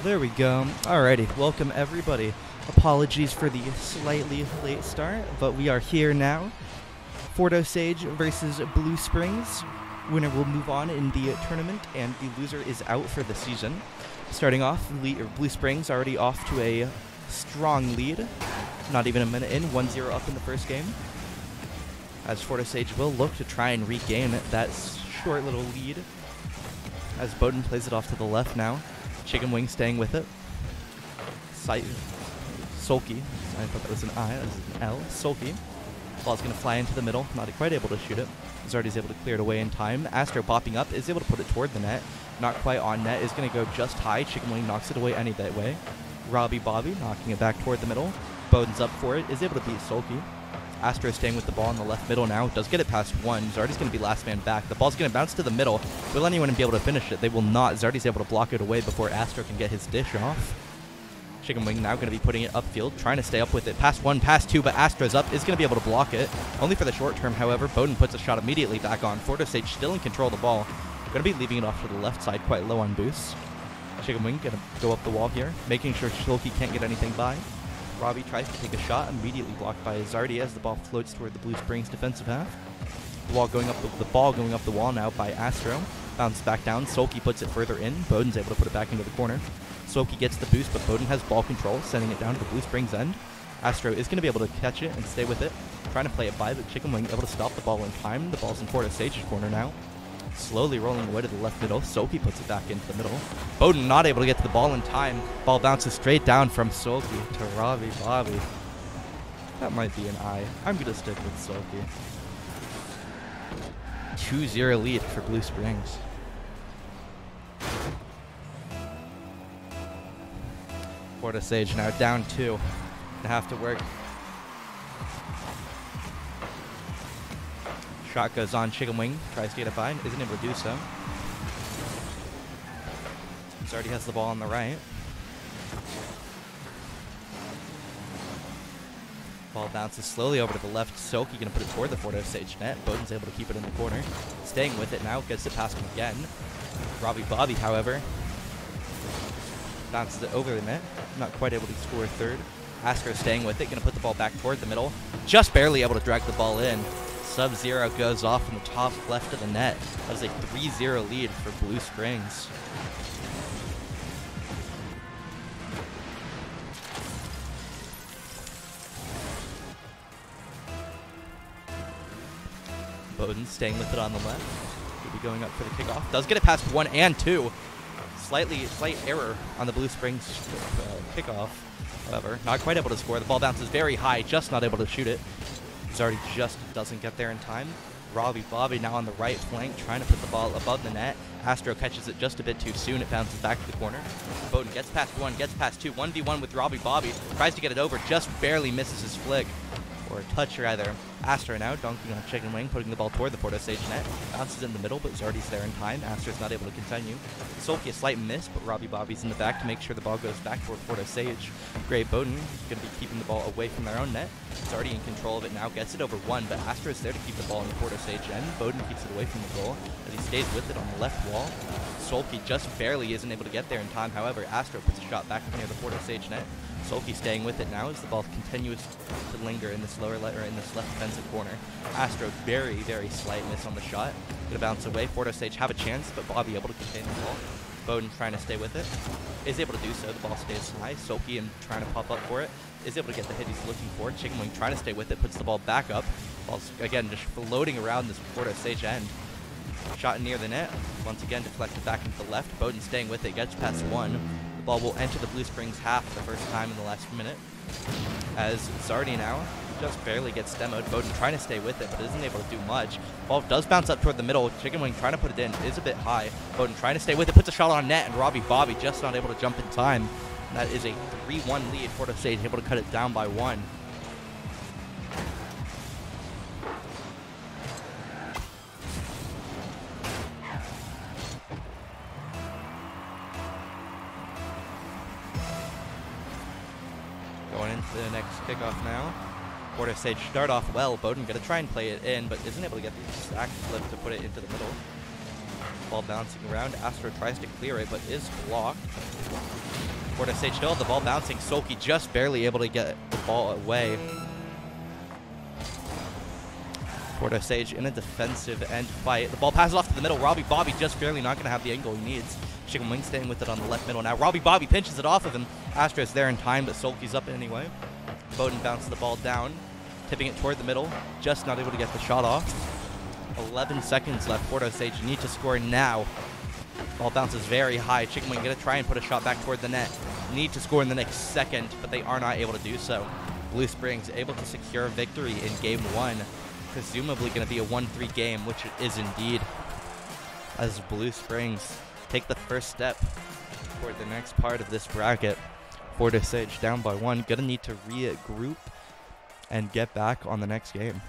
There we go. Alrighty, welcome everybody. Apologies for the slightly late start, but we are here now. FOHS versus Blue Springs. Winner will move on in the tournament, and the loser is out for the season. Starting off, Blue Springs already off to a strong lead. Not even a minute in, 1-0 up in the first game. As FOHS will look to try and regain that short little lead. As Bowden plays it off to the left now. Chicken Wing staying with it. Sulky. I thought that was an I. That was an L. Sulky. Ball's going to fly into the middle. Not quite able to shoot it. Zardy's able to clear it away in time. Astro popping up. Is able to put it toward the net. Not quite on net. Is going to go just high. Chicken Wing knocks it away any that way. Robbie Bobby knocking it back toward the middle. Bowden's up for it. Is able to beat Sulky. Astro staying with the ball in the left middle now. Does get it past one. Zardy's going to be last man back. The ball's going to bounce to the middle. Will anyone be able to finish it? They will not. Zardy's able to block it away before Astro can get his dish off. Chicken Wing now going to be putting it upfield, trying to stay up with it. Past one, past two, but Astro's up. Is going to be able to block it. Only for the short term, however. Bowden puts a shot immediately back on. FOHS still in control of the ball. Going to be leaving it off to the left side, quite low on boost. Chicken Wing going to go up the wall here, making sure Shulky can't get anything by. Robbie tries to take a shot, immediately blocked by Zardy as the ball floats toward the Blue Springs defensive half. The ball going up the wall now by Astro. Bounces back down. Sulky puts it further in. Bowden's able to put it back into the corner. Sulky gets the boost, but Bowden has ball control, sending it down to the Blue Springs end. Astro is going to be able to catch it and stay with it. Trying to play it by, but Chicken Wing able to stop the ball in time. The ball's in FOHS's corner now. Slowly rolling away to the left middle. Sulky puts it back into the middle. Bowden not able to get to the ball in time. Ball bounces straight down from Sulky to Robbie Bobby. That might be an I. I'm going to stick with Sulky. 2-0 lead for Blue Springs. FOHS now down 2. Gonna have to work. Shot goes on. Chicken Wing tries to get it by, isn't able to do so. Zardy has the ball on the right. Ball bounces slowly over to the left. Sulky gonna put it toward the FOHS net. Bowden's able to keep it in the corner. Staying with it now, gets it past him again. Robbie Bobby, however, bounces it over the net. Not quite able to score a third. Astro staying with it, gonna put the ball back toward the middle. Just barely able to drag the ball in. Sub-Zero goes off from the top left of the net. That is a 3-0 lead for Blue Springs. Bowden staying with it on the left. Could be going up for the kickoff. Does get it past 1 and 2. Slight error on the Blue Springs kickoff. However, not quite able to score. The ball bounces very high, just not able to shoot it. Zardy just doesn't get there in time. Robbie Bobby now on the right flank, trying to put the ball above the net. Astro catches it just a bit too soon. It bounces back to the corner. Bowden gets past 1, gets past 2. 1v1 with Robbie Bobby. Tries to get it over, just barely misses his flick. Or a touch, rather. Astro now dunking on Chicken Wing, putting the ball toward the FOHS net. Bounces in the middle, but Zardy's there in time. Astro's not able to continue. Sulky a slight miss, but Robbie Bobby's in the back to make sure the ball goes back toward FOHS. Gray Bowden going to be keeping the ball away from their own net. Zardy in control of it now, gets it over 1, but Astro's there to keep the ball in the FOHS end. Bowden keeps it away from the goal as he stays with it on the left wall. Sulky just barely isn't able to get there in time. However, Astro puts a shot back near the FOHS net. Sulky staying with it now as the ball continues to linger in this in this left defensive corner. Astro very, very slight miss on the shot. Gonna bounce away. FOHS have a chance, but Bobby able to contain the ball. Bowden trying to stay with it. Is able to do so. The ball stays high. Sulky trying to pop up for it. Is able to get the hit he's looking for. Chicken Wing trying to stay with it. Puts the ball back up. Ball's again just floating around this FOHS end. Shot near the net. Once again deflected back into the left. Bowden staying with it. Gets past 1. The ball will enter the Blue Springs half for the first time in the last minute. As Zardy now just barely gets demoed. Bowden trying to stay with it, but isn't able to do much. Ball does bounce up toward the middle. Chicken Wing trying to put it in. Is a bit high. Bowden trying to stay with it. Puts a shot on net, and Robbie Bobby just not able to jump in time. And that is a 3-1 lead. FOHS able to cut it down by 1. Going into the next kickoff now. FOHS start off well. Bowden going to try and play it in, but isn't able to get the exact flip to put it into the middle. Ball bouncing around. Astro tries to clear it, but is blocked. FOHS still have the ball bouncing. Soki just barely able to get the ball away. FOHS in a defensive end fight. The ball passes off to the middle. Robbie Bobby just barely not going to have the angle he needs. Chicken Wing staying with it on the left middle now. Robbie Bobby pinches it off of him. Astro's there in time, but Soki's up anyway. Bowden bounces the ball down, tipping it toward the middle. Just not able to get the shot off. 11 seconds left. FOHS need to score now. Ball bounces very high. Chicken Wing going to try and put a shot back toward the net. Need to score in the next second, but they are not able to do so. Blue Springs able to secure victory in Game 1. Presumably going to be a 1-3 game, which it is indeed, as Blue Springs take the first step toward the next part of this bracket. FOHS down by 1. Going to need to regroup and get back on the next game.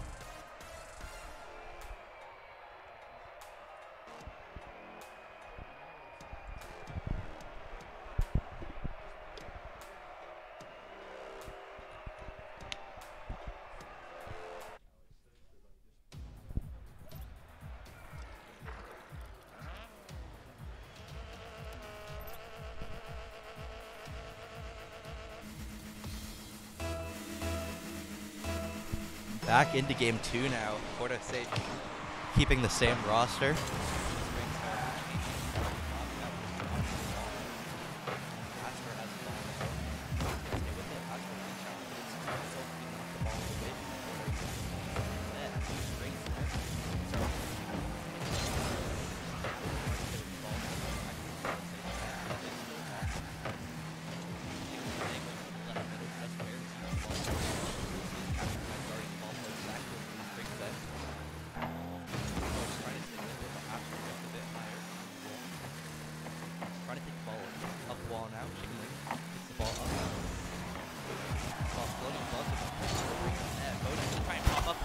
Back into Game 2 now. FOHS keeping the same roster.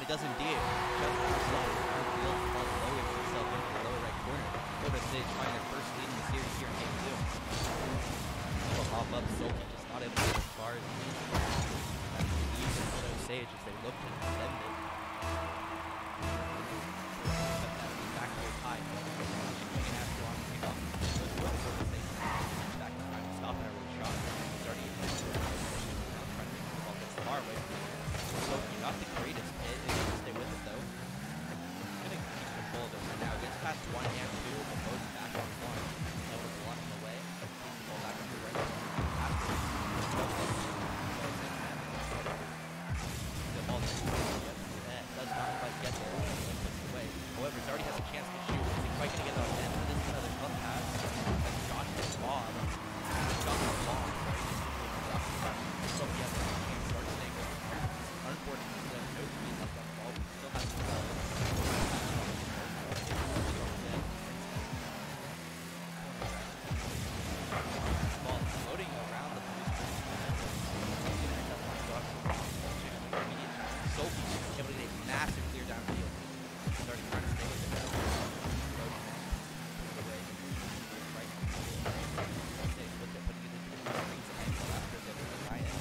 Does indeed. Just field ball lowers himself into the lower right corner. FOHS trying their first lead in the series here in Game 2. It'll hop up. Soki just not able to get as far as he needs. That's the lead for FOHS as they look to extend it. But that lead back very high. Chicken and Astro on the kickoff. FOHS back in time to stop an early shot. It's already in the trying to make the ball gets far away from Soki. Not the greatest hit. Stay with it though. Gonna keep control of it right now. Gets past 1 and 2, but both back on 1. Able to block him away. Keeps the ball back on the right. The ball does not quite get there. Puts it away. However, he already has a chance to shoot. He's quite gonna get it on net. But this is another club pass. That's Josh his bomb. Josh the bomb. So he has a chance to start staying with him. Unfortunately, no three left on the ball. We still have to ball floating around the blue screen. Soki able to get a massive clear downfield. Starting trying to stay with it now. Away. Right. Stays with it, putting it into the rings and after the giant.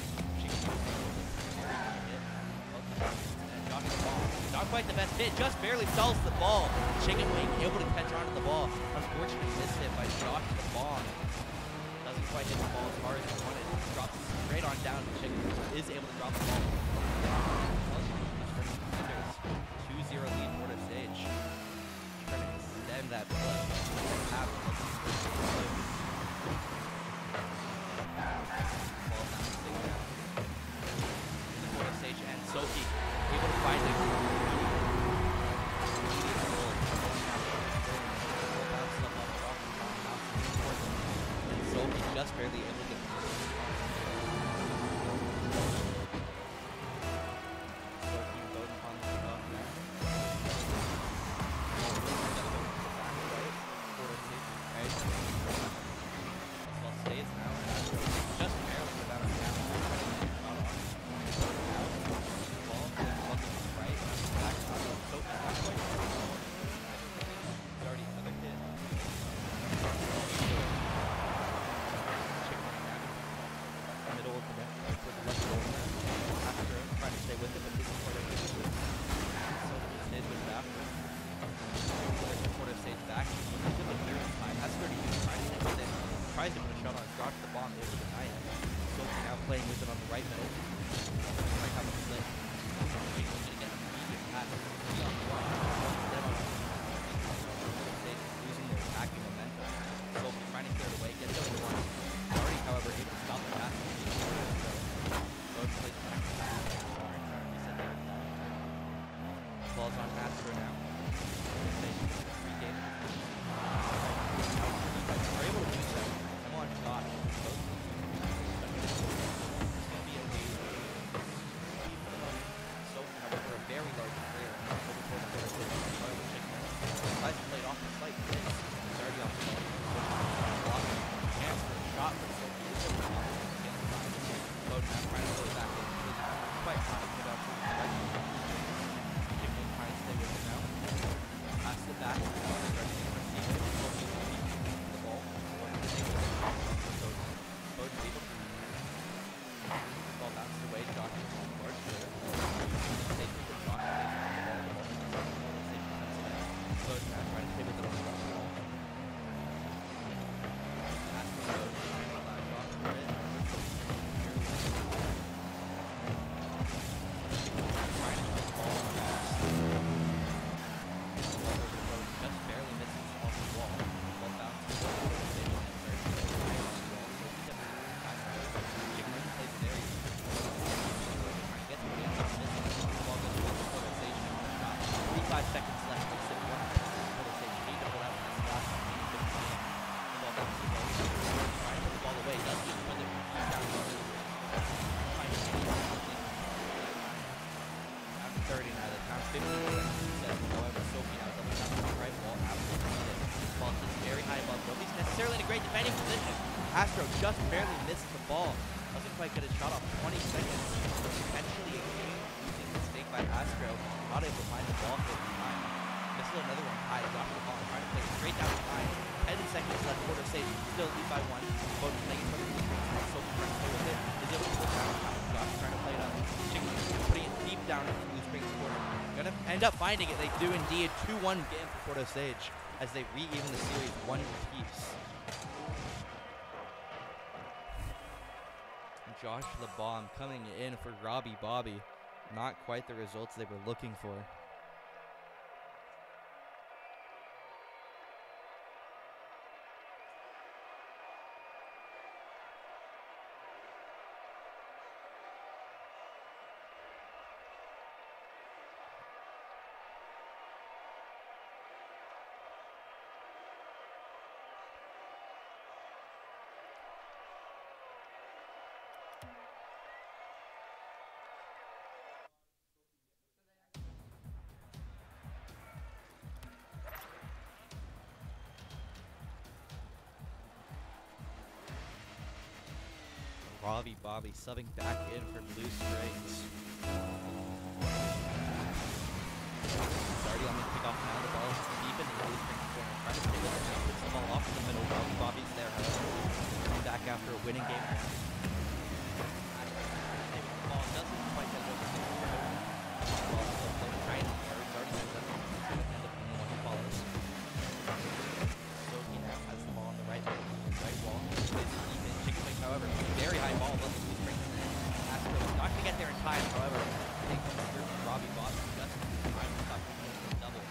Not quite the best hit, just barely stalls the ball. Chicken Wing able to catch onto the ball. Unfortunately missed it by Josh the bomb. Doesn't quite hit the ball as hard as he wanted. Drops straight on down to Chicken Wing. Is able to drop the ball. 2-0 lead FOHS. Trying to extend that play. Ball bouncing down. FOHS and Soki able to find it. Soki just barely able to get Soki Bowden on the kickoff now. Well, stays now. Just barely without a down. Ball right. Back to Soki. Already another hit. off a slight miss. It's already off the ball. Block. Chance for a shot for Sophie. Bowden now trying to pull it back in. It's quite high. Put out to the right. Chicken trying to stay with it now. Pass it back. Starting to receive it. Sophie the ball. Bowden able to ball bounced away. Josh is on board. They think it's Josh plays on the ball. Bowden now trying to pivot the ball. Pass to Bowden. Josh for it. Trying to put the ball on the pass. Just barely misses off the wall. Ball bounces. Seconds left. Let's sit one. Total stage. You need to hold out for this last one. You need to play it. The ball bounces the ball. Trying to put the ball away. Doesn't just put it down low. Trying to see after 30 now. The count 50%. However, Sophie now double down on the right wall. Absolutely needed. Ball is very high above. Nobody's necessarily in a great defending position. Astro just barely missed the ball. Doesn't quite get a shot off 20 seconds. Potentially a game-losing mistake by Astro. Not able to find the ball for the time. Misses another one high. Drops the ball. Trying to play it straight down the line. 10 seconds left. Quarter stage. Still lead by one. Both playing it from the defense. So trying to play with it. Is able to put down. Josh trying to play it up. Chicken putting it deep down into Blue Springs corner. Gonna end up finding it. They do indeed. 2-1 game for Quarter stage as they re-even the series one piece. Josh LeBomb coming in for Robbie Bobby. Not quite the results they were looking for. Robbie Bobby subbing back in for Blue Springs. Already on the kickoff now. The ball is deep in the Blue Springs corner. Trying to pull it now. Puts the ball off in the middle. Robbie Bobby's there. Coming back after a winning game. The ball doesn't quite get over the ball still floating right. It's already been done. End up being the one who follows. Sophie now has the ball on the right wall. Plays it deep in. Chicken wing, however, very high ball. Blue Springs Astro not going to get there in time, however. They come through from Robbie Bobby. Just trying to stop the double.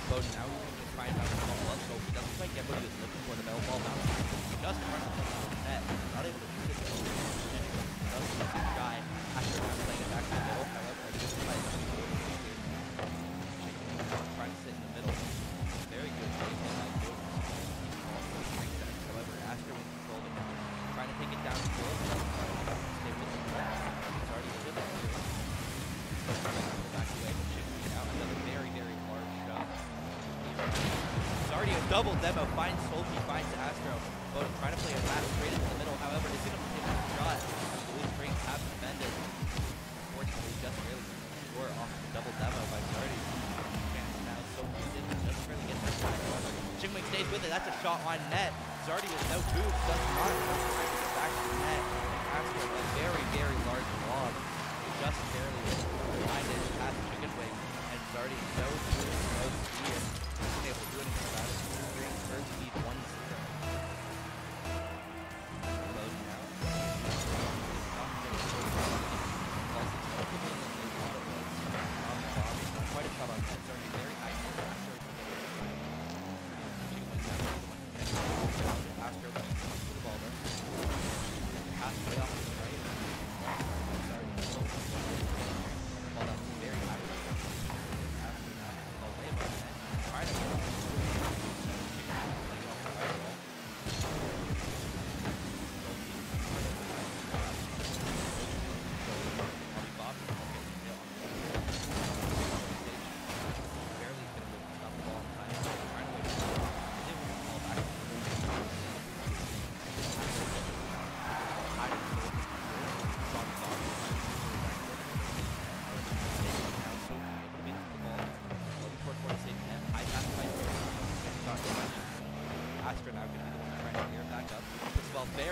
Bowden now going to try and bounce the ball up. Sophie doesn't quite get what he was looking for. The ball bounces just in front of the net. Not able to shoot it. Doesn't look to try. Astro now playing it back to the middle. However, a good play. Trying to sit in the middle. Very good play on that goal. However, Astro in control of it. Trying to take it down the field. Stay with the ball. It's already a good play. Back away. Chicken out. Another very, very large shot. It's already a double demo. Finds Sophie, finds Astro. Bowden trying to play a pass straight into the middle. However, it's going to take a shot. Blue Springs have defended. Unfortunately, just barely score off the double demo by Zardy. Chance now. Sophie doesn't really get that time. However, Chingwing stays with it. That's a shot on net. Zardy with no boots does not get back to the net. Astro a very, very large lob. Just barely find it past Chicken Wing. And Zardy no boots, no speed. Isn't able to do anything about it. Springs first lead 1-0. Load now. Quite a shot on net. Zardy very high. Astro to the ball there. Pass way off to the right. Sorry. Ball down very high. Astro now. Ball way above net.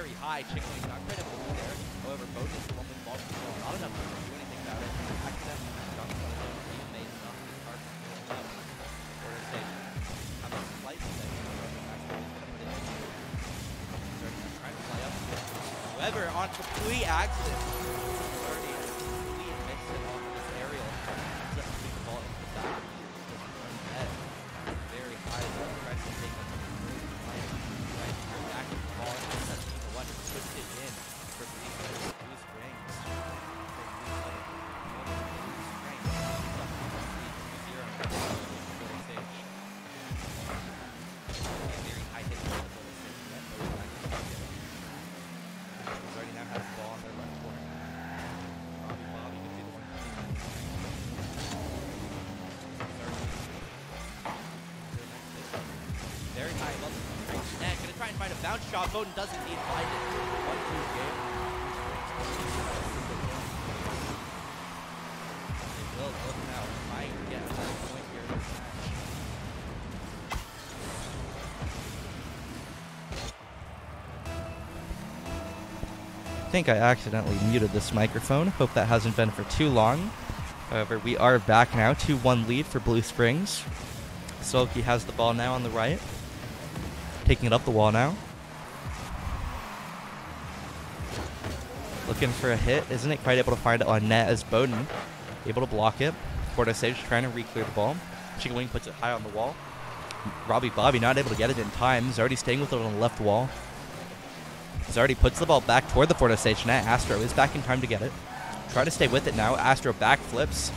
very high. Chicken Wing not quite able to be there. However, Bowden is the one with ball control. Not enough to do anything about it. Accidentally dunks on his own teammate. Not his partner going up. Florida State have a slight mistake. Trying to play up. However, on complete accident, already a complete miss it off this aerial. Ends up putting the ball into the back. Net. Very high though. Tries to take up some really high. Right here, back to the ball. That's the one who puts it in for Blue Springs. Very high hit. Already now has the ball on their left corner. Bobby could be the one. Very high above the net. Gonna try and find a bounce shot. Bowden does indeed find it. 1-2 game. They will look now, trying to get another point here in this match. I think I accidentally muted this microphone. Hope that hasn't been for too long. However, we are back now. 2-1 lead for Blue Springs. Sulky has the ball now on the right. Taking it up the wall now. Looking for a hit. Isn't it quite able to find it on net as Bowden able to block it. Florida State trying to re-clear the ball. Chicken Wing puts it high on the wall. Bobby not able to get it in time. Zardy staying with it on the left wall. Zardy puts the ball back toward the Florida State net. Astro is back in time to get it. Try to stay with it now. Astro back flips.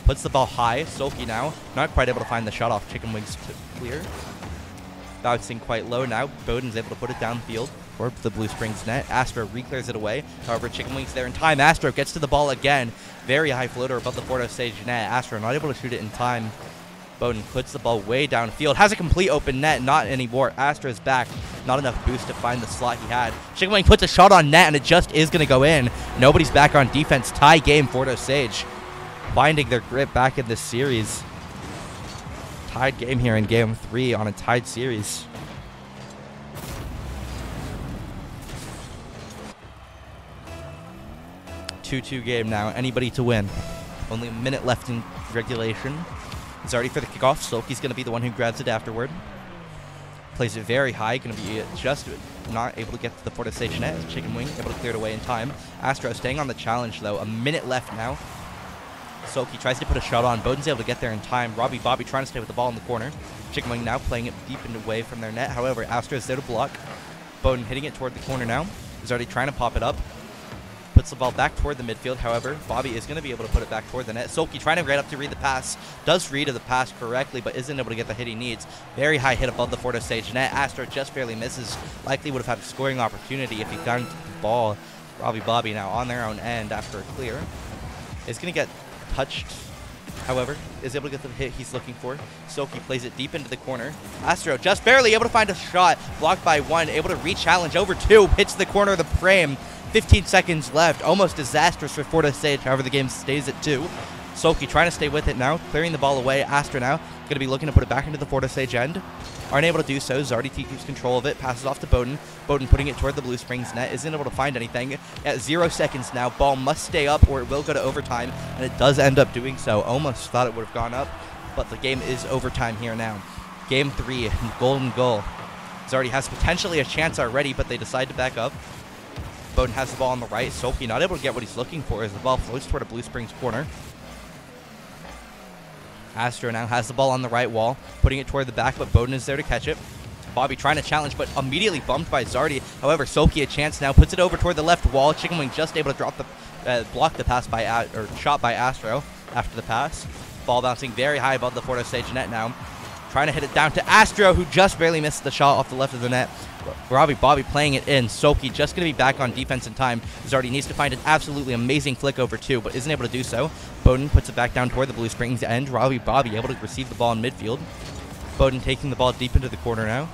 Puts the ball high. Sulky now not quite able to find the shot off Chicken Wings to clear. Bouncing quite low now. Bowden's able to put it downfield for the Blue Springs net. Astro re-clears it away. However, Chicken Wings there in time. Astro gets to the ball again. Very high floater above the Florida State net. Astro not able to shoot it in time. Bowden puts the ball way downfield. Has a complete open net. Not anymore. Astro's back. Not enough boost to find the slot he had. Chicken Wing puts a shot on net, and it just is going to go in. Nobody's back on defense. Tie game, Florida Sage finding their grip back in this series. Tied game here in game 3 on a tied series. Two game now. Anybody to win. Only a minute left in regulation. Zardy for the kickoff. Sulky's going to be the one who grabs it afterward. Plays it very high. Going to be just not able to get to the Florida State net. Chicken Wing able to clear it away in time. Astro staying on the challenge though. A minute left now. Sulky tries to put a shot on. Bowden's able to get there in time. Bobby trying to stay with the ball in the corner. Chicken Wing now playing it deep and away from their net. However, Astro's there to block. Bowden hitting it toward the corner now. He's already trying to pop it up. Puts the ball back toward the midfield. However, Bobby is going to be able to put it back toward the net. Sulky trying to get up to read the pass. Does read the pass correctly, but isn't able to get the hit he needs. Very high hit above the Florida State net. Astro just barely misses. Likely would have had a scoring opportunity if he found the ball. Bobby now on their own end after a clear. Is going to get touched. However, is able to get the hit he's looking for. Sulky plays it deep into the corner. Astro just barely able to find a shot. Blocked by 1. Able to re-challenge over 2. Hits the corner of the frame. 15 seconds left. Almost disastrous for Florida State. However, the game stays at 2. Sulky trying to stay with it now. Clearing the ball away. Astro now going to be looking to put it back into the Florida State end. Aren't able to do so. Zardy keeps control of it. Passes off to Bowden. Bowden putting it toward the Blue Springs net. Isn't able to find anything. At 0 seconds now. Ball must stay up or it will go to overtime. And it does end up doing so. Almost thought it would have gone up. But the game is overtime here now. Game 3. Golden goal. Zardy has potentially a chance already, but they decide to back up. Bowden has the ball on the right. Sulky not able to get what he's looking for as the ball floats toward a Blue Springs corner. Astro now has the ball on the right wall, putting it toward the back, but Bowden is there to catch it. Bobby trying to challenge, but immediately bumped by Zardy. However, Sulky a chance now, puts it over toward the left wall. Chicken Wing just able to drop the block the pass by shot by Astro after the pass. Ball bouncing very high above the Florida State net now. Trying to hit it down to Astro, who just barely missed the shot off the left of the net. Bobby playing it in. Sulky just going to be back on defense in time. Zardy needs to find an absolutely amazing flick over 2, but isn't able to do so. Bowden puts it back down toward the Blue Springs end. Bobby able to receive the ball in midfield. Bowden taking the ball deep into the corner now.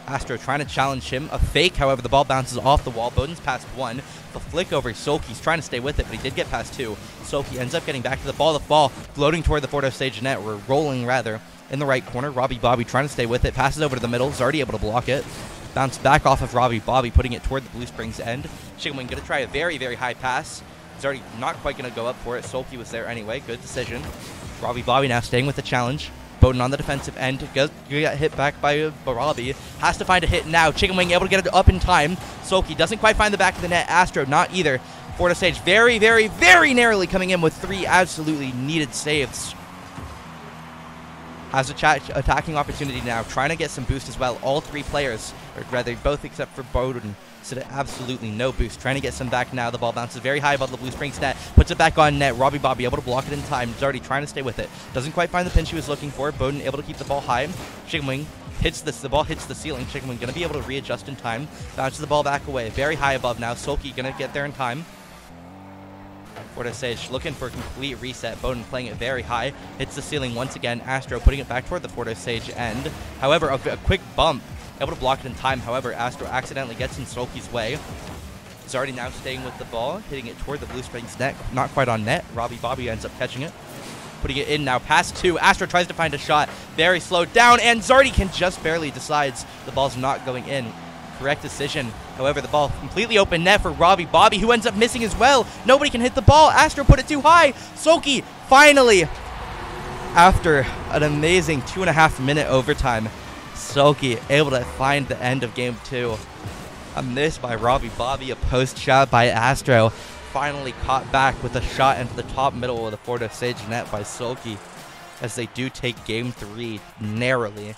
Astro trying to challenge him. A fake, however, the ball bounces off the wall. Bowden's past 1. The flick over Sulky's trying to stay with it, but he did get past 2. Sulky ends up getting back to the ball. The ball floating toward the Florida State net. We're rolling rather in the right corner. Bobby trying to stay with it. Passes over to the middle. Zardy able to block it. Bounce back off of Robbie Bobby, putting it toward the Blue Springs end. Chicken Wing going to try a very, very high pass. He's already not quite going to go up for it. Sulky was there anyway. Good decision. Robbie Bobby now staying with the challenge. Bowden on the defensive end. Get hit back by Robbie. Has to find a hit now. Chicken Wing able to get it up in time. Sulky doesn't quite find the back of the net. Astro not either. FOHS very, very, very narrowly coming in with 3 absolutely needed saves. Has a attacking opportunity now, trying to get some boost as well. All 3 players, or rather both except for Bowden, so absolutely no boost. Trying to get some back now. The ball bounces very high above the Blue Springs net. Puts it back on net. Robbie Bobby able to block it in time. He's already trying to stay with it. Doesn't quite find the pinch he was looking for. Bowden able to keep the ball high. Chicken Wing hits this. The ball hits the ceiling. Chicken Wing going to be able to readjust in time. Bounces the ball back away. Very high above now. Sulky going to get there in time. FOHS looking for a complete reset. Bowden playing it very high. Hits the ceiling once again. Astro putting it back toward the FOHS end. However, a quick bump. Able to block it in time. However, Astro accidentally gets in Sulky's way. He's already now staying with the ball. Hitting it toward the Blue Springs net. Not quite on net. Robbie Bobby ends up catching it. Putting it in now. Pass 2. Astro tries to find a shot. Very slowed down. And Zardy can just barely decides the ball's not going in. Correct decision. However, the ball completely open net for Robbie Bobby, who ends up missing as well. Nobody can hit the ball. Astro put it too high. Sulky finally, after an amazing 2.5 minute overtime, Sulky able to find the end of game 2. A miss by Robbie Bobby, a post shot by Astro. Finally caught back with a shot into the top middle of the FOHS net by Sulky, as they do take game 3 narrowly.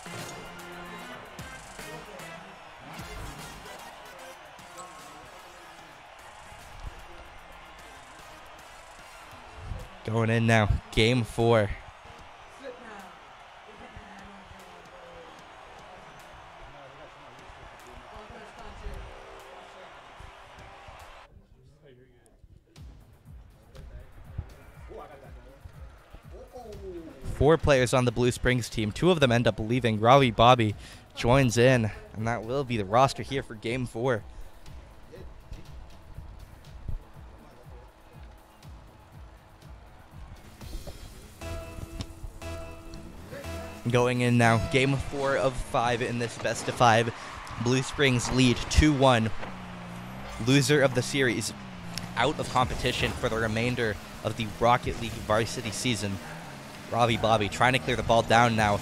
Going in now, game 4. Four players on the Blue Springs team. 2 of them end up leaving. Robbie Bobby joins in, and that will be the roster here for game 4. Going in now, game 4 of 5 in this best of 5. Blue Springs lead 2-1. Loser of the series out of competition for the remainder of the Rocket League Varsity season. Robbie Bobby trying to clear the ball down now.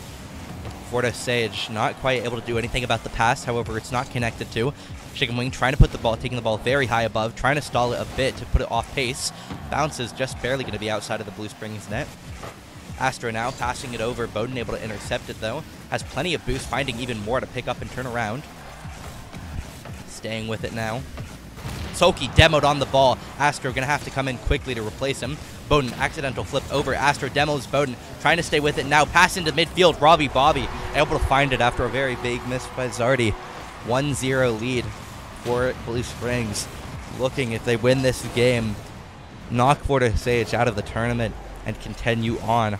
FOHS not quite able to do anything about the pass, however it's not connected to. Chicken Wing trying to put the ball, taking the ball very high above, trying to stall it a bit to put it off pace. Bounces just barely going to be outside of the Blue Springs net. Astro now passing it over. Bowden able to intercept it though. Has plenty of boost, finding even more to pick up and turn around. Staying with it now. Sulky demoed on the ball. Astro going to have to come in quickly to replace him. Bowden accidental flip over. Astro demos Bowden. Trying to stay with it now. Pass into midfield. Robbie Bobby able to find it after a very big miss by Zardy. 1-0 lead for Blue Springs. Looking if they win this game, knock FOHS out of the tournament and continue on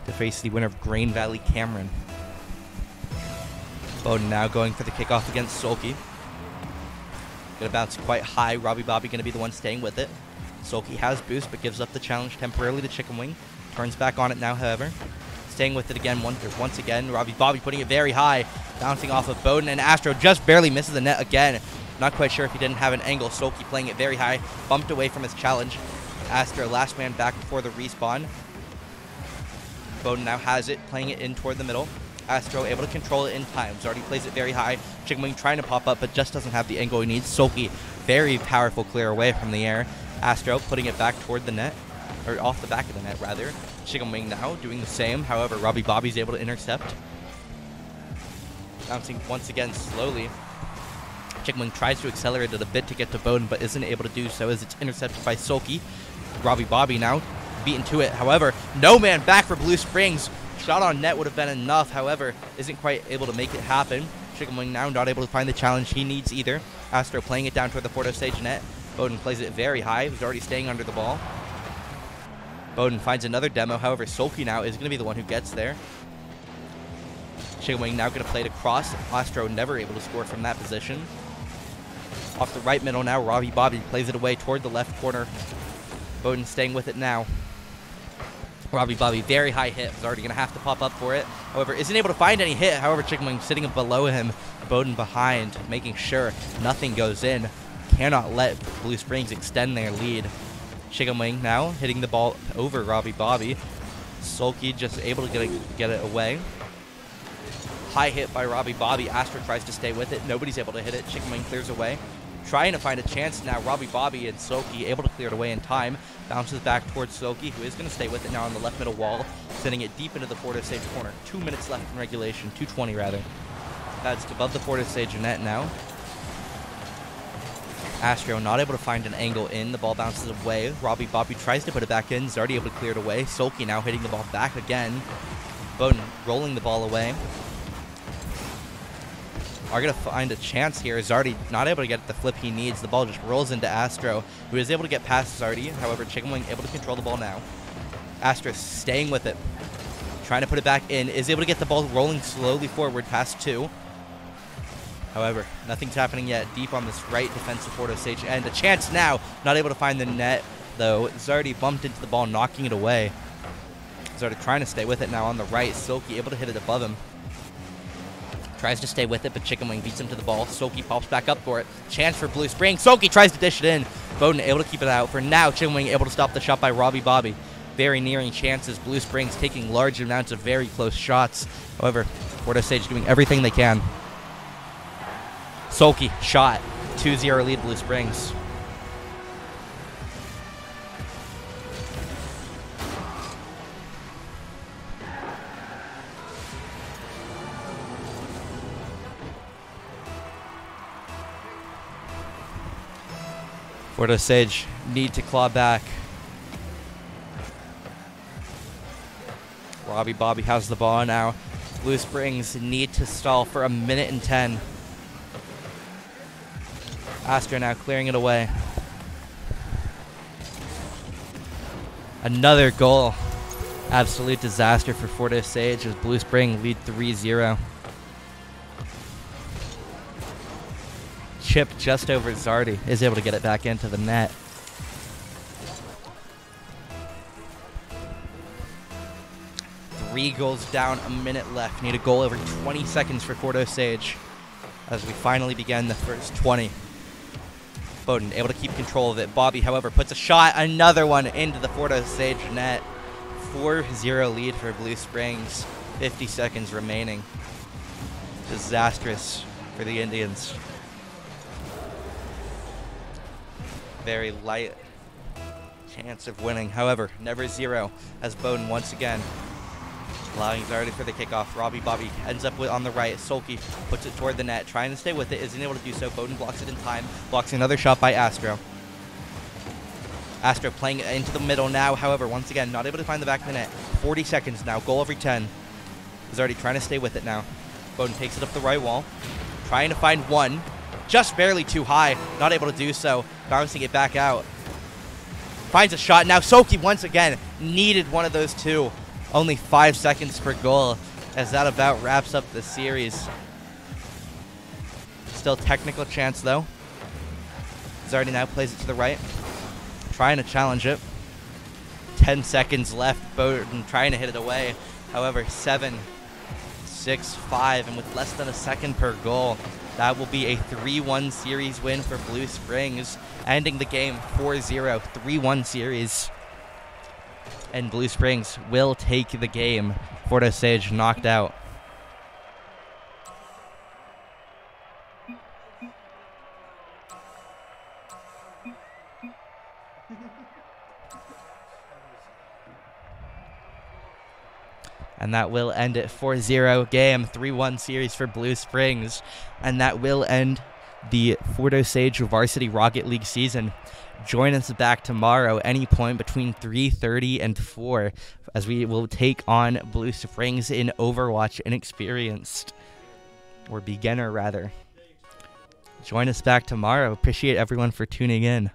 to face the winner of Green Valley Cameron. Bowden now going for the kickoff against Sulky. Gonna bounce quite high. Robbie Bobby gonna be the one staying with it. Sulky has boost but gives up the challenge temporarily to Chicken Wing. Turns back on it now, however. Staying with it again once again. Robbie Bobby putting it very high. Bouncing off of Bowden, and Astro just barely misses the net again. Not quite sure if he didn't have an angle. Sulky playing it very high. Bumped away from his challenge. Astro last man back before the respawn. Bowden now has it, playing it in toward the middle. Astro able to control it in time. Zardy plays it very high. Chicken Wing trying to pop up, but just doesn't have the angle he needs. Sulky, very powerful clear away from the air. Astro putting it back toward the net, or off the back of the net, rather. Chicken Wing now doing the same. However, Robbie Bobby's able to intercept. Bouncing once again slowly. Chicken Wing tries to accelerate it a bit to get to Bowden, but isn't able to do so as it's intercepted by Sulky. Robbie Bobby now beaten to it. However, no man back for Blue Springs. Shot on net would have been enough. However, isn't quite able to make it happen. Chicken Wing now not able to find the challenge he needs either. Astro playing it down toward the FOHS net. Bowden plays it very high. He's already staying under the ball. Bowden finds another demo. However, Sulky now is going to be the one who gets there. Chicken Wing now going to play it across. Astro never able to score from that position. Off the right middle now, Robbie Bobby plays it away toward the left corner. Bowden staying with it now. Robbie Bobby, very high hit. Was already going to have to pop up for it. However, isn't able to find any hit. However, Chicken Wing sitting below him, Bowden behind, making sure nothing goes in. Cannot let Blue Springs extend their lead. Chicken Wing now hitting the ball over Robbie Bobby. Sulky just able to get it away. High hit by Robbie Bobby. Astro tries to stay with it. Nobody's able to hit it. Chicken Wing clears away. Trying to find a chance now. Robbie Bobby and Sulky able to clear it away in time. Bounces back towards Sulky, who is going to stay with it now on the left middle wall, sending it deep into the Fortis Sage corner. 2 minutes left in regulation. 2:20 rather. That's above the Fortis Sage net now. Astro not able to find an angle in. The ball bounces away. Robbie Bobby tries to put it back in. Zardy able to clear it away. Sulky now hitting the ball back again. Bowden rolling the ball away. Are going to find a chance here. Zardy not able to get the flip he needs. The ball just rolls into Astro, who is able to get past Zardy. However, Chicken Wing able to control the ball now. Astro staying with it. Trying to put it back in. Is able to get the ball rolling slowly forward past 2. However, nothing's happening yet. Deep on this right defensive Fortis Sage end. A chance now. Not able to find the net, though. Zardy bumped into the ball, knocking it away. Zardy trying to stay with it now on the right. Sulky able to hit it above him. Tries to stay with it, but Chicken Wing beats him to the ball. Sulky pops back up for it. Chance for Blue Spring. Sulky tries to dish it in. Bowden able to keep it out. For now, Chicken Wing able to stop the shot by Robbie Bobby. Very nearing chances. Blue Springs taking large amounts of very close shots. However, Fortis Sage doing everything they can. Sulky shot. 2-0 lead Blue Springs. Fortis Sage need to claw back. Robbie Bobby has the ball now. Blue Springs need to stall for 1 minute and 10. Astro now clearing it away. Another goal. Absolute disaster for Fortis Sage as Blue Spring lead 3-0. Chip just over Zardy is able to get it back into the net. Three goals down, 1 minute left. Need a goal over 20 seconds for Fortis Sage as we finally begin the first 20. Bowden able to keep control of it. Bobby, however, puts a shot, another one into the Fortis Sage net. 4-0 lead for Blue Springs. 50 seconds remaining. Disastrous for the Indians. Very light chance of winning. However, never zero as Bowden once again allowing Zardy for the kickoff. Robbie Bobby ends up on the right. Sulky puts it toward the net, trying to stay with it. Isn't able to do so. Bowden blocks it in time. Blocks another shot by Astro. Astro playing it into the middle now. However, once again, not able to find the back of the net. 40 seconds now. Goal every 10. Zardy trying to stay with it now. Bowden takes it up the right wall. Trying to find one. Just barely too high. Not able to do so. Bouncing it back out. Finds a shot. Now Sulky once again needed one of those two. Only 5 seconds per goal as that about wraps up the series. Still technical chance though. Zardy now plays it to the right. Trying to challenge it. 10 seconds left. Bowden trying to hit it away. However, 7, 6, 5, and with less than a second per goal, that will be a 3-1 series win for Blue Springs, ending the game 4-0, 3-1 series. And Blue Springs will take the game. Fortis Sage knocked out. And that will end it 4-0 game, 3-1 series for Blue Springs. And that will end the Fortis Sage Varsity Rocket League season. Join us back tomorrow, any point between 3:30 and 4, as we will take on Blue Springs in Overwatch Inexperienced, or beginner rather. Join us back tomorrow. Appreciate everyone for tuning in.